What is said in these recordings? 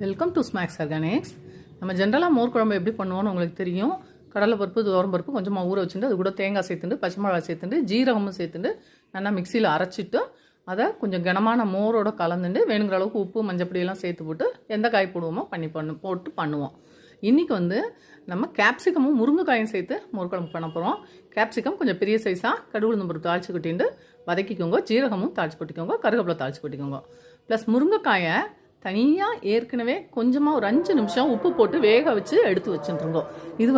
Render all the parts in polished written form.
Welcome to snacks organics. நம்ம ஜென்ரலாக மோர் குழம்பு எப்படி பண்ணுவோம்னு உங்களுக்கு தெரியும். கடலை பருப்பு, துவரம் பருப்பு கொஞ்சமாக ஊற வச்சுட்டு அது கூட தேங்காய் சேர்த்துட்டு, பச்சை மிளகாய் சேர்த்துட்டு, ஜீரகமும் சேர்த்துட்டு நல்லா மிக்சியில் அரைச்சிட்டு அதை கொஞ்சம் கனமான மோரோட கலந்துட்டு வேணுங்கிற அளவுக்கு உப்பு, மஞ்சப்பொடியெல்லாம் சேர்த்து போட்டு எந்த காய் போடுவோமோ போட்டு பண்ணுவோம். இன்றைக்கி நம்ம கேப்சிகமும் முருங்கைக்காயும் சேர்த்து மோர் குழம்பு பண்ண போகிறோம். கேப்சிகம் கொஞ்சம் பெரிய சைஸாக கடுகு பருப்பு தாளிச்சு கொட்டிட்டு வதக்கிக்கோங்க. ஜீரகமும் தாளிச்சு கொட்டிக்கோங்க. கருவேப்பிலை தாளிச்சு கொட்டிக்கோங்க. ப்ளஸ் முருங்கைக்காயை தனியாக ஏற்கனவே கொஞ்சமாக ஒரு 5 நிமிஷம் உப்பு போட்டு வேக வச்சு எடுத்து வச்சுருங்கோ. இது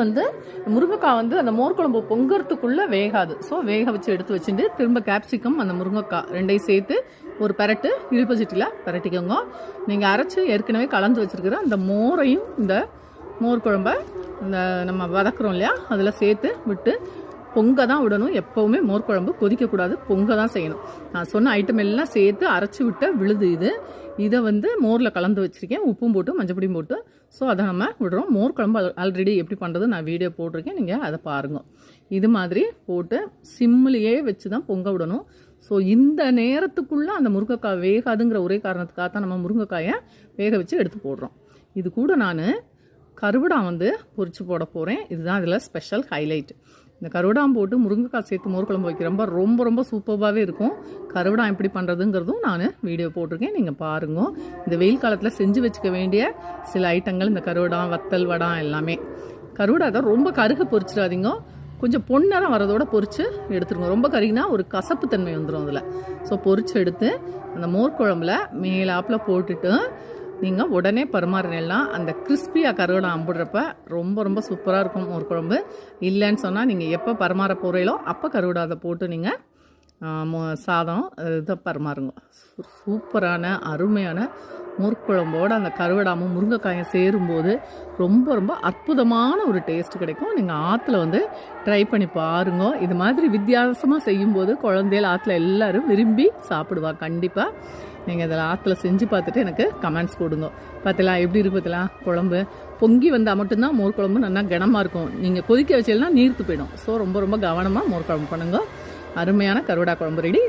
முருங்கைக்காய் அந்த மோர் குழம்பு பொங்கறதுக்குள்ளே வேகாது. ஸோ வேக வச்சு எடுத்து வச்சுட்டு திரும்ப கேப்சிகம் அந்த முருங்கைக்காய் ரெண்டையும் சேர்த்து ஒரு பரட்டு இழுப்பச்சட்டியில் பரட்டிக்கோங்க. நீங்கள் அரைச்சி ஏற்கனவே கலந்து வச்சுருக்கிற அந்த மோரையும் இந்த மோர் குழம்பை இந்த நம்ம வதக்குறோம் இல்லையா அதில் சேர்த்து விட்டு பொங்க தான் விடணும். எப்போவுமே மோர் குழம்பு கொதிக்கக்கூடாது, பொங்க தான் செய்யணும். நான் சொன்ன ஐட்டம் எல்லாம் சேர்த்து அரைச்சி விட்ட விழுது இதை மோரில் கலந்து வச்சுருக்கேன், உப்பும் போட்டு மஞ்சப்பொடியும் போட்டு. ஸோ அதை நம்ம விடுறோம். மோர் குழம்பு ஆல்ரெடி எப்படி பண்ணுறது நான் வீடியோ போட்டிருக்கேன், நீங்கள் அதை பாருங்கள். இது மாதிரி போட்டு சிம்மிலேயே வச்சு தான் பொங்க விடணும். ஸோ இந்த நேரத்துக்குள்ளே அந்த முருங்கைக்காய் வேகாதுங்கிற ஒரே காரணத்துக்காக தான் நம்ம முருங்கைக்காயை வேக வச்சு எடுத்து போடுறோம். இது கூட நான் கருவடா பொரிச்சு போட போகிறேன். இதுதான் இதில் ஸ்பெஷல் ஹைலைட். இந்த கருவடாம் போட்டு முருங்கைக்காய் சேர்த்து மோர் குழம்பு வைக்கிறப்ப ரொம்ப ரொம்ப சூப்பராகவே இருக்கும். கருவடாம் எப்படி பண்ணுறதுங்கிறதும் நான் வீடியோ போட்டிருக்கேன், நீங்கள் பாருங்க. இந்த வெயில் காலத்தில் செஞ்சு வச்சுக்க வேண்டிய சில ஐட்டங்கள் இந்த கருவடாம், வத்தல் வடம் எல்லாமே. கருவடா தான் ரொம்ப கருக பொரிச்சிடாதீங்க, கொஞ்சம் பொன்னரம் வரதோட பொரிச்சு எடுத்துருங்க. ரொம்ப கருகினா ஒரு கசப்பு தன்மை வந்துடும் அதில். ஸோ பொரிச்சு எடுத்து அந்த மோர் குழம்புல மேலாப்பில் போட்டுட்டு நீங்கள் உடனே பரிமாறினா அந்த கிறிஸ்பியாக கருவடை அம்பிடுறப்ப ரொம்ப ரொம்ப சூப்பராக இருக்கும் மோர் குழம்பு. இல்லைன்னு சொன்னால் நீங்கள் எப்போ பரிமாற போகிறீங்களோ அப்போ கருவடை அதை போட்டு நீங்கள் சாதம் இதை பரிமாறுங்க. சூப்பரான அருமையான மோர் குழம்போடு அந்த கருவடாமும் முருங்கைக்காயும் சேரும்போது ரொம்ப ரொம்ப அற்புதமான ஒரு டேஸ்ட் கிடைக்கும். நீங்கள் ஆற்றுல ட்ரை பண்ணி பாருங்க. இது மாதிரி வித்தியாசமாக செய்யும்போது குழந்தைகள் ஆற்றுல எல்லோரும் விரும்பி சாப்பிடுவா. கண்டிப்பாக நீங்கள் இதில் ஆற்றுல செஞ்சு பார்த்துட்டு எனக்கு கமெண்ட்ஸ் போடுங்க. பார்த்தலாம் எப்படி இருக்கு, பார்த்தலாம் குழம்பு பொங்கி வந்தால் மட்டும்தான் மோர் குழம்பு நல்லா கனமாக இருக்கும். நீங்கள் கொதிக்க வச்சீங்கன்னா நீர்த்து போயிடும். ஸோ ரொம்ப ரொம்ப கவனமாக மோர் குழம்பு பண்ணுங்க. அருமையான கருவடா குழம்பு ரெடி.